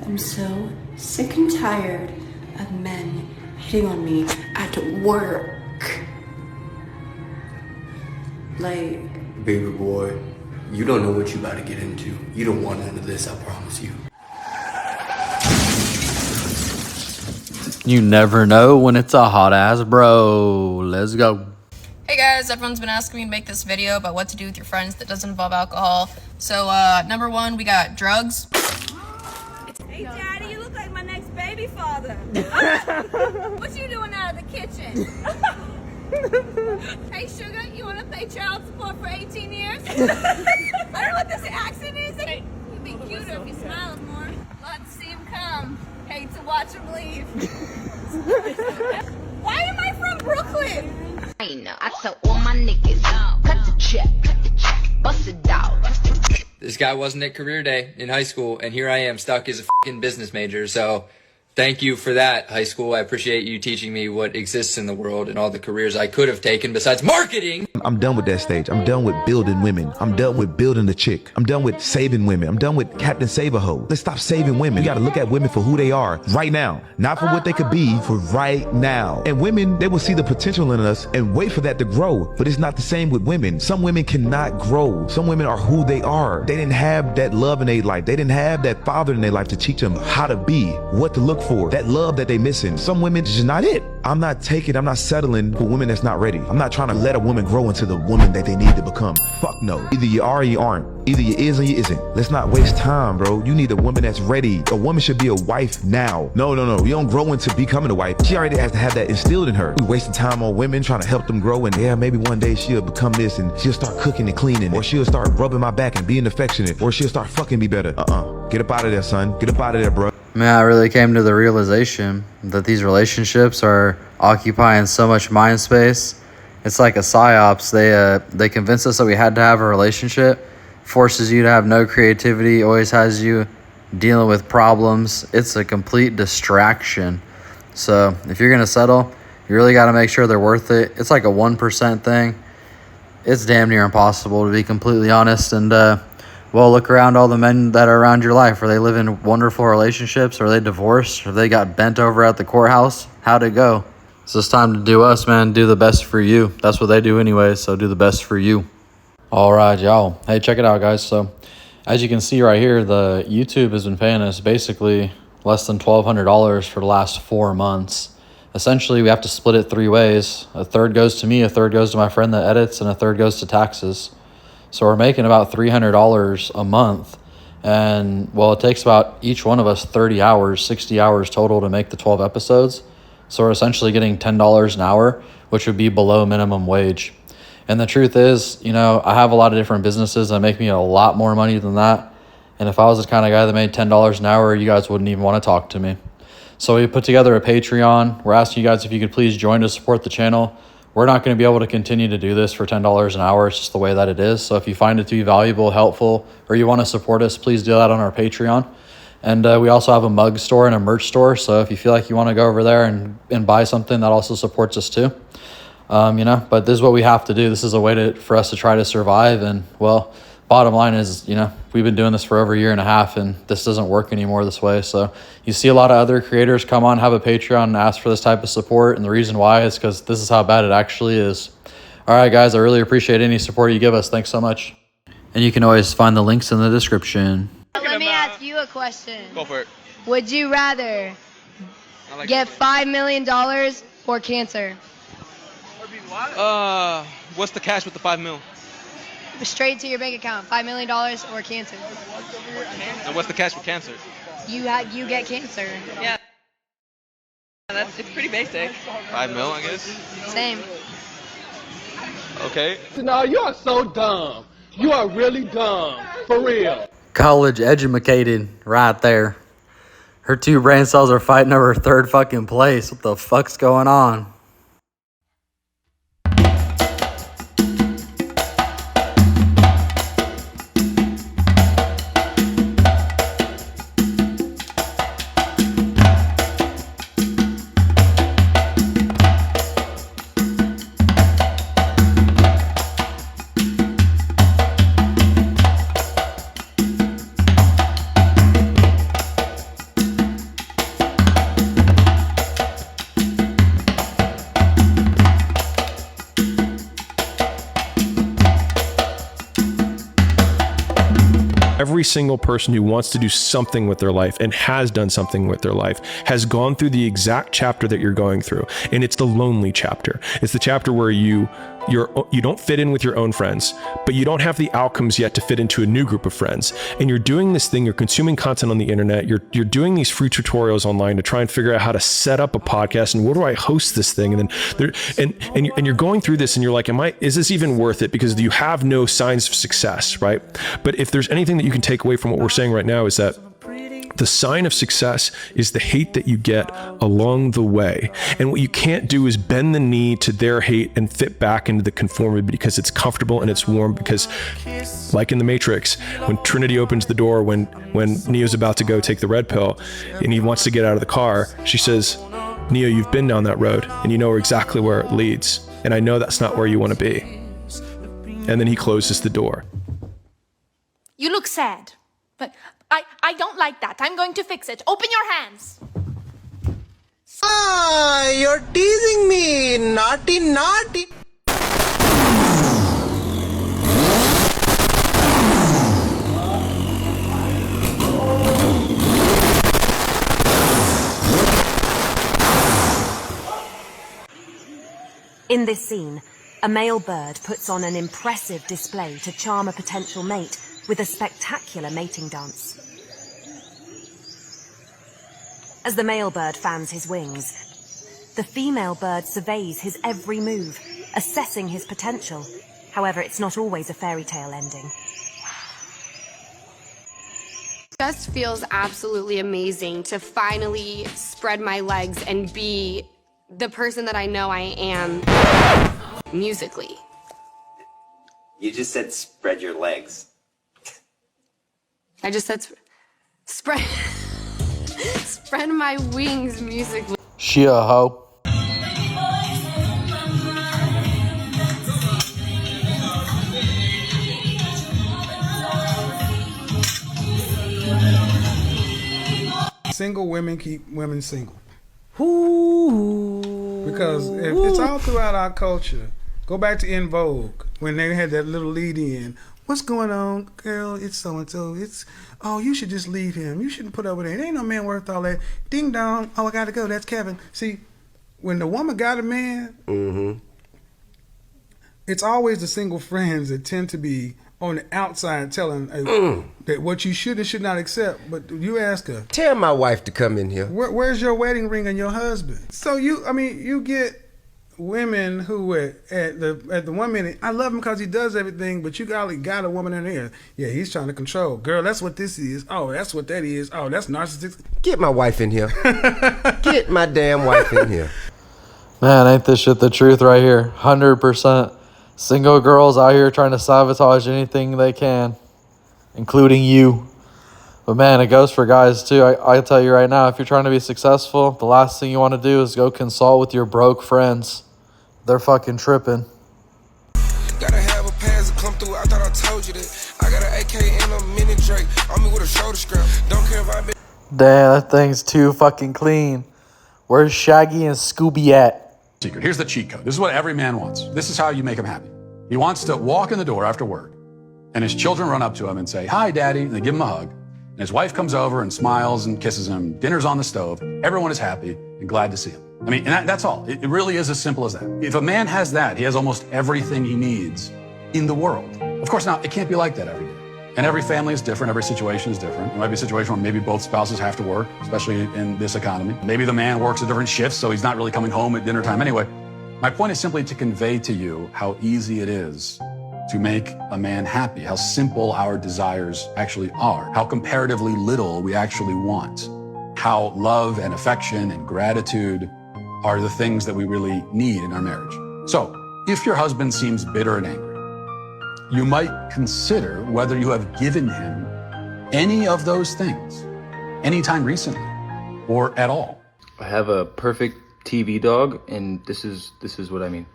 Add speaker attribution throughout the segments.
Speaker 1: am so sick and tired of men hitting on me at work. Like,
Speaker 2: baby boy, you don't know what you about to get into. You don't want none of this, I promise you.
Speaker 3: You never know when it's a hot ass bro. Let's go.
Speaker 4: Hey guys, everyone's been asking me to make this video about what to do with your friends that doesn't involve alcohol. So number one, we got drugs.
Speaker 5: Hey daddy, you look like my next baby father. What you doing out of the kitchen? Hey sugar, you want to pay child support for 18 years? I don't know what this accent is. You'd be cuter if you smiled more. Let's see him come. Hate to watch him leave. Why am I from Brooklyn?
Speaker 6: I know. I tell all my niggas, cut the check, bust it out.
Speaker 7: This guy wasn't at career day in high school, and here I am stuck as a fucking business major. So thank you for that, high school. I appreciate you teaching me what exists in the world and all the careers I could have taken besides marketing.
Speaker 8: I'm done with that stage. I'm done with building women. I'm done with building the chick. I'm done with saving women. I'm done with Captain Save-A-Ho. Let's stop saving women. You gotta look at women for who they are right now. Not for what they could be, for right now. And women, they will see the potential in us and wait for that to grow. But it's not the same with women. Some women cannot grow. Some women are who they are. They didn't have that love in their life. They didn't have that father in their life to teach them how to be, what to look for, that love that they missing. Some women, it's just not it. I'm not settling for women that's not ready. I'm not trying to let a woman grow into the woman that they need to become. Fuck no. Either you are or you aren't. Either you is or you isn't. Let's not waste time, bro. You need a woman that's ready. A woman should be a wife now. No. You don't grow into becoming a wife. She already has to have that instilled in her. We wasting time on women trying to help them grow, and yeah, maybe one day she'll become this and she'll start cooking and cleaning, or she'll start rubbing my back and being affectionate, or she'll start fucking me better. Get up out of there, son. Get up out of there, bro.
Speaker 3: Man, I really came to the realization that these relationships are occupying so much mind space. It's like a psyops. They convinced us that we had to have a relationship, forces you to have no creativity, always has you dealing with problems. It's a complete distraction. So if you're gonna settle, you really got to make sure they're worth it. It's like a 1% thing. It's damn near impossible, to be completely honest. And well, look around all the men that are around your life. Are they living wonderful relationships? Are they divorced? Or they got bent over at the courthouse? How'd it go? So it's time to do us, man. Do the best for you. That's what they do anyway, so do the best for you. All right, y'all. Hey, check it out, guys. So as you can see right here, the YouTube has been paying us basically less than $1,200 for the last 4 months. Essentially, we have to split it 3 ways. A third goes to me, a third goes to my friend that edits, and a third goes to taxes. So we're making about $300 a month. And, well, it takes about each one of us 30 hours, 60 hours total to make the 12 episodes. So we're essentially getting $10 an hour, which would be below minimum wage. And the truth is, you know, I have a lot of different businesses that make me a lot more money than that. And if I was the kind of guy that made $10 an hour, you guys wouldn't even want to talk to me. So we put together a Patreon. We're asking you guys if you could please join to support the channel. We're not going to be able to continue to do this for $10 an hour. It's just the way that it is. So if you find it to be valuable, helpful, or you want to support us, please do that on our Patreon. And we also have a mug store and a merch store. So if you feel like you want to go over there and buy something, that also supports us too. You know, but this is what we have to do. This is a way for us to try to survive. And, well, bottom line is, you know, we've been doing this for over 1.5 years, and this doesn't work anymore this way. So you see a lot of other creators come on, have a Patreon, and ask for this type of support. And the reason why is because this is how bad it actually is. All right, guys, I really appreciate any support you give us. Thanks so much. And you can always find the links in the description.
Speaker 6: Let me ask you a question.
Speaker 9: Go for it.
Speaker 6: Would you rather get $5 million or cancer?
Speaker 9: What's the cash with the 5 mil?
Speaker 6: Straight to your bank account, $5 million or cancer.
Speaker 9: And what's the cash for cancer?
Speaker 6: You get cancer.
Speaker 5: Yeah. It's pretty basic.
Speaker 9: 5 mil, I guess.
Speaker 6: Same.
Speaker 9: Okay.
Speaker 10: No, you are so dumb. You are really dumb. For real.
Speaker 3: College educated right there. Her 2 brain cells are fighting over 3rd fucking place. What the fuck's going on?
Speaker 11: single person who wants to do something with their life and has done something with their life has gone through the exact chapter that you're going through. And it's the lonely chapter. It's the chapter where you don't fit in with your own friends, but you don't have the outcomes yet to fit into a new group of friends. And you're doing this thing, you're consuming content on the internet, you're doing these free tutorials online to try and figure out how to set up a podcast and where do I host this thing? And then you're going through this and you're like, is this even worth it? Because you have no signs of success, right? But if there's anything that you can take away from what we're saying right now, is that the sign of success is the hate that you get along the way. And what you can't do is bend the knee to their hate and fit back into the conformity because it's comfortable and it's warm. Because like in the Matrix, when Trinity opens the door, when Neo's about to go take the red pill and he wants to get out of the car, she says, Neo, you've been down that road and you know exactly where it leads. And I know that's not where you want to be. And then he closes the door.
Speaker 12: You look sad, but I don't like that. I'm going to fix it. Open your hands.
Speaker 13: Ah, you're teasing me. Naughty, naughty.
Speaker 14: In this scene, a male bird puts on an impressive display to charm a potential mate with a spectacular mating dance. As the male bird fans his wings, the female bird surveys his every move, assessing his potential. However, it's not always a fairy tale ending.
Speaker 15: Just feels absolutely amazing to finally spread my legs and be the person that I know I am musically.
Speaker 16: You just said spread your legs.
Speaker 15: I just said spread spread my wings musically.
Speaker 3: She a hoe.
Speaker 17: Single women keep women single. Because if it's all throughout our culture. Go back to In Vogue when they had that little lead in. What's going on, girl? It's so and so. Oh, you should just leave him. You shouldn't put up with it. Ain't no man worth all that. Ding dong. Oh, I gotta go. That's Kevin. See, when the woman got a man, it's always the single friends that tend to be on the outside telling that what you should and should not accept. But you ask her,
Speaker 18: tell my wife to come in here.
Speaker 17: Where's your wedding ring and your husband? So you get women who at the 1 minute, I love him because he does everything, but you got a woman in there. Yeah, he's trying to control. Girl, that's what this is. Oh, that's what that is. Oh, that's narcissistic.
Speaker 18: Get my wife in here. Get my damn wife in here.
Speaker 3: Man, ain't this shit the truth right here? 100%. Single girls out here trying to sabotage anything they can, including you. But man, it goes for guys too. I tell you right now, if you're trying to be successful, the last thing you want to do is go consult with your broke friends. They're fucking tripping.
Speaker 19: Gotta have a pass to come through. I thought I told you that. I got an AK and a mini Drake. On me with a shoulder strap. Don't care if I been.
Speaker 3: Damn, that thing's too fucking clean. Where's Shaggy and Scooby at?
Speaker 20: Secret. Here's the cheat code. This is what every man wants. This is how you make him happy. He wants to walk in the door after work, and his children run up to him and say, "Hi, Daddy," and they give him a hug. And his wife comes over and smiles and kisses him. Dinner's on the stove. Everyone is happy and glad to see him. I mean, and that's all. It really is as simple as that. If a man has that, he has almost everything he needs in the world. Of course, now, it can't be like that every day. And every family is different. Every situation is different. It might be a situation where maybe both spouses have to work, especially in this economy. Maybe the man works at different shifts, so he's not really coming home at dinner time anyway. My point is simply to convey to you how easy it is to make a man happy, how simple our desires actually are, how comparatively little we actually want, how love and affection and gratitude are the things that we really need in our marriage. So, if your husband seems bitter and angry, you might consider whether you have given him any of those things anytime recently or at all.
Speaker 21: I have a perfect TV dog, and this is what I mean.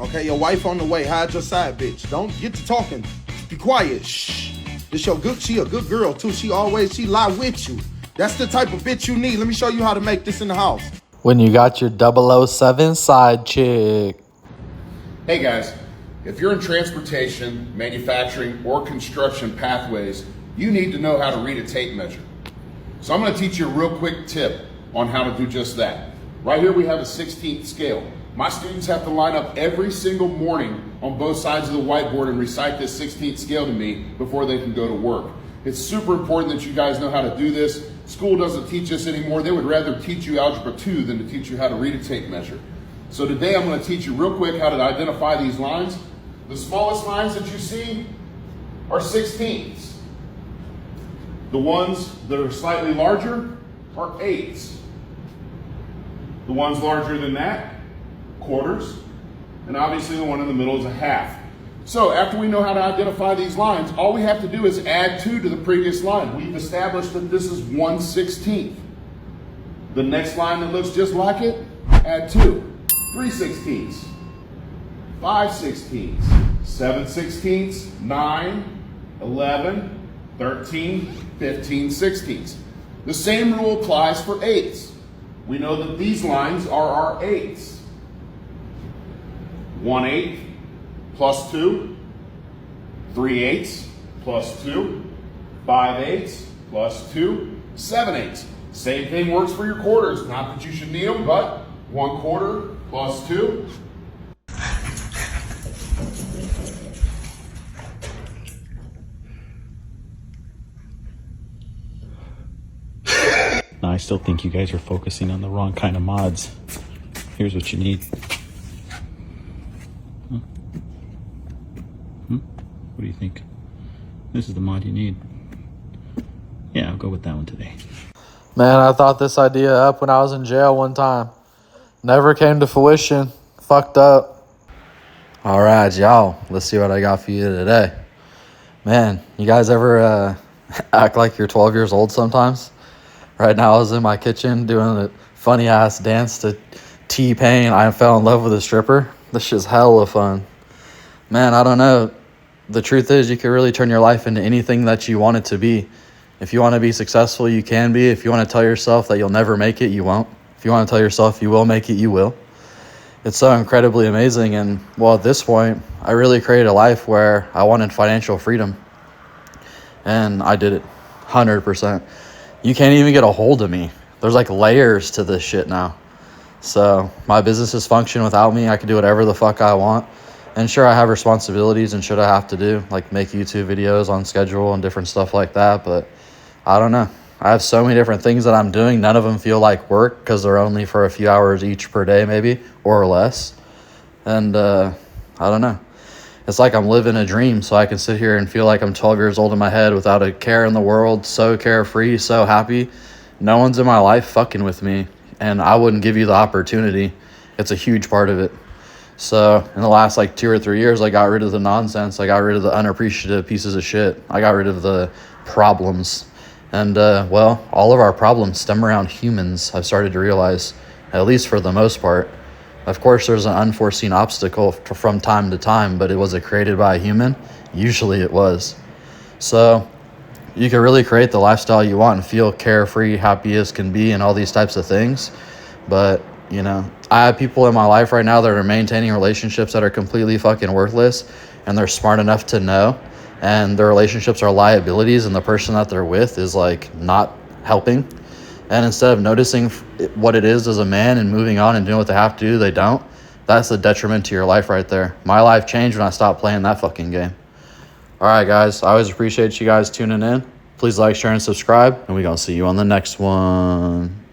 Speaker 22: Okay, your wife on the way. Hide your side, bitch. Don't get to talking. Be quiet. Shh. She a good girl too. She lie with you. That's the type of bitch you need. Let me show you how to make this in the house.
Speaker 3: When you got your 007 side chick.
Speaker 22: Hey guys, if you're in transportation, manufacturing, or construction pathways, you need to know how to read a tape measure. So I'm gonna teach you a real quick tip on how to do just that. Right here we have a 16th scale. My students have to line up every single morning on both sides of the whiteboard and recite this 16th scale to me before they can go to work. It's super important that you guys know how to do this. School doesn't teach this anymore. They would rather teach you Algebra 2 than to teach you how to read a tape measure. So today I'm going to teach you real quick how to identify these lines. The smallest lines that you see are 16ths. The ones that are slightly larger are 8ths. The ones larger than that, quarters. And obviously the one in the middle is a half. So after we know how to identify these lines, all we have to do is add 2 to the previous line. We've established that this is 1/16. The next line that looks just like it, add 2. 3/16, 5/16, 7/16, 9, 11, 13, 15, 16. The same rule applies for 8ths. We know that these lines are our 8ths. 1/8 plus 2, 3/8 plus 2, 5/8 plus 2, 7/8. Same thing works for your quarters. Not that you should need them, but 1/4 plus 2.
Speaker 1: I still think you guys are focusing on the wrong kind of mods. Here's what you need. Huh? What do you think? This is the mod you need. Yeah, I'll go with that one today.
Speaker 3: Man, I thought this idea up when I was in jail one time. Never came to fruition. Fucked up. All right, y'all. Let's see what I got for you today. Man, you guys ever act like you're 12 years old sometimes? Right now I was in my kitchen doing a funny ass dance to T-Pain. I fell in love with a stripper. This shit's hella fun. Man, I don't know. The truth is you can really turn your life into anything that you want it to be. If you want to be successful, you can be. If you want to tell yourself that you'll never make it, you won't. If you want to tell yourself you will make it, you will. It's so incredibly amazing. And well, at this point, I really created a life where I wanted financial freedom. And I did it 100%. You can't even get a hold of me. There's like layers to this shit now. So my businesses function without me. I can do whatever the fuck I want. And sure, I have responsibilities and shit I have to do, like make YouTube videos on schedule and different stuff like that. But I don't know. I have so many different things that I'm doing. None of them feel like work because they're only for a few hours each per day, maybe, or less. And I don't know. It's like I'm living a dream, so I can sit here and feel like I'm 12 years old in my head without a care in the world, so carefree, so happy. No one's in my life fucking with me, and I wouldn't give you the opportunity. It's a huge part of it. So in the last like 2 or 3 years, I got rid of the nonsense. I got rid of the unappreciative pieces of shit. I got rid of the problems. And well, all of our problems stem around humans, I've started to realize, at least for the most part. Of course, there's an unforeseen obstacle from time to time, but was it created by a human? Usually it was. So you can really create the lifestyle you want and feel carefree, happy as can be, and all these types of things. But, you know, I have people in my life right now that are maintaining relationships that are completely fucking worthless, and they're smart enough to know, and their relationships are liabilities, and the person that they're with is like not helping. And instead of noticing what it is as a man and moving on and doing what they have to do, they don't. That's a detriment to your life right there. My life changed when I stopped playing that fucking game. All right, guys. I always appreciate you guys tuning in. Please like, share, and subscribe. And we're going to see you on the next one.